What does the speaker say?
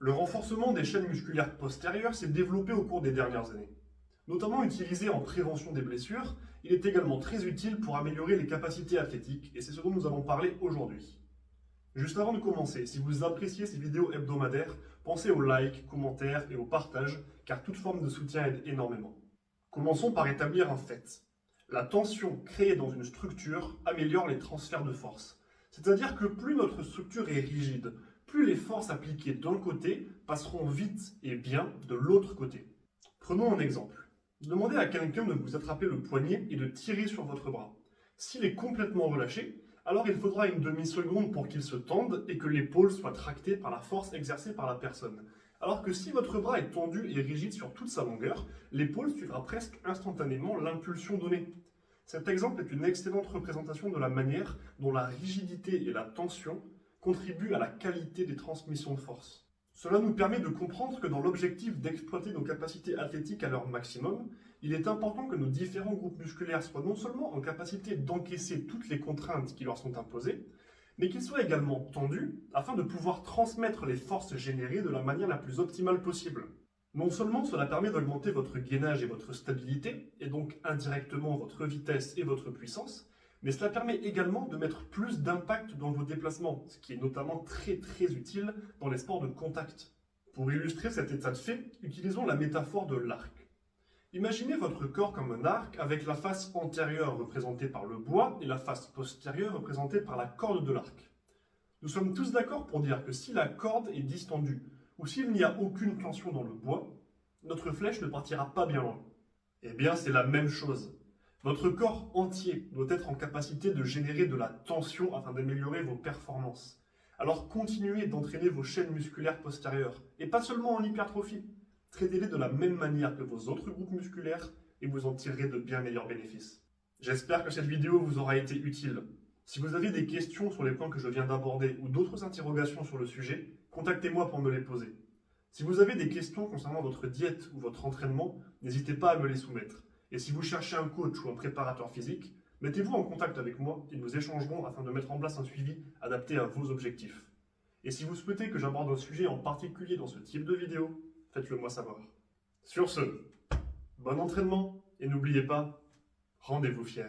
Le renforcement des chaînes musculaires postérieures s'est développé au cours des dernières années. Notamment utilisé en prévention des blessures, il est également très utile pour améliorer les capacités athlétiques et c'est ce dont nous allons parler aujourd'hui. Juste avant de commencer, si vous appréciez ces vidéos hebdomadaires, pensez au like, commentaire et au partage car toute forme de soutien aide énormément. Commençons par établir un fait. La tension créée dans une structure améliore les transferts de force. C'est-à-dire que plus notre structure est rigide, plus les forces appliquées d'un côté passeront vite et bien de l'autre côté. Prenons un exemple. Demandez à quelqu'un de vous attraper le poignet et de tirer sur votre bras. S'il est complètement relâché, alors il faudra une demi-seconde pour qu'il se tende et que l'épaule soit tractée par la force exercée par la personne. Alors que si votre bras est tendu et rigide sur toute sa longueur, l'épaule suivra presque instantanément l'impulsion donnée. Cet exemple est une excellente représentation de la manière dont la rigidité et la tension contribuent à la qualité des transmissions de force. Cela nous permet de comprendre que dans l'objectif d'exploiter nos capacités athlétiques à leur maximum, il est important que nos différents groupes musculaires soient non seulement en capacité d'encaisser toutes les contraintes qui leur sont imposées, mais qu'ils soient également tendus afin de pouvoir transmettre les forces générées de la manière la plus optimale possible. Non seulement cela permet d'augmenter votre gainage et votre stabilité, et donc indirectement votre vitesse et votre puissance, mais cela permet également de mettre plus d'impact dans vos déplacements, ce qui est notamment très utile dans les sports de contact. Pour illustrer cet état de fait, utilisons la métaphore de l'arc. Imaginez votre corps comme un arc avec la face antérieure représentée par le bois et la face postérieure représentée par la corde de l'arc. Nous sommes tous d'accord pour dire que si la corde est distendue ou s'il n'y a aucune tension dans le bois, notre flèche ne partira pas bien loin. Eh bien, c'est la même chose. Votre corps entier doit être en capacité de générer de la tension afin d'améliorer vos performances. Alors continuez d'entraîner vos chaînes musculaires postérieures, et pas seulement en hypertrophie. Traitez-les de la même manière que vos autres groupes musculaires, et vous en tirerez de bien meilleurs bénéfices. J'espère que cette vidéo vous aura été utile. Si vous avez des questions sur les points que je viens d'aborder, ou d'autres interrogations sur le sujet, contactez-moi pour me les poser. Si vous avez des questions concernant votre diète ou votre entraînement, n'hésitez pas à me les soumettre. Et si vous cherchez un coach ou un préparateur physique, mettez-vous en contact avec moi et nous échangerons afin de mettre en place un suivi adapté à vos objectifs. Et si vous souhaitez que j'aborde un sujet en particulier dans ce type de vidéo, faites-le moi savoir. Sur ce, bon entraînement et n'oubliez pas, rendez-vous fiers.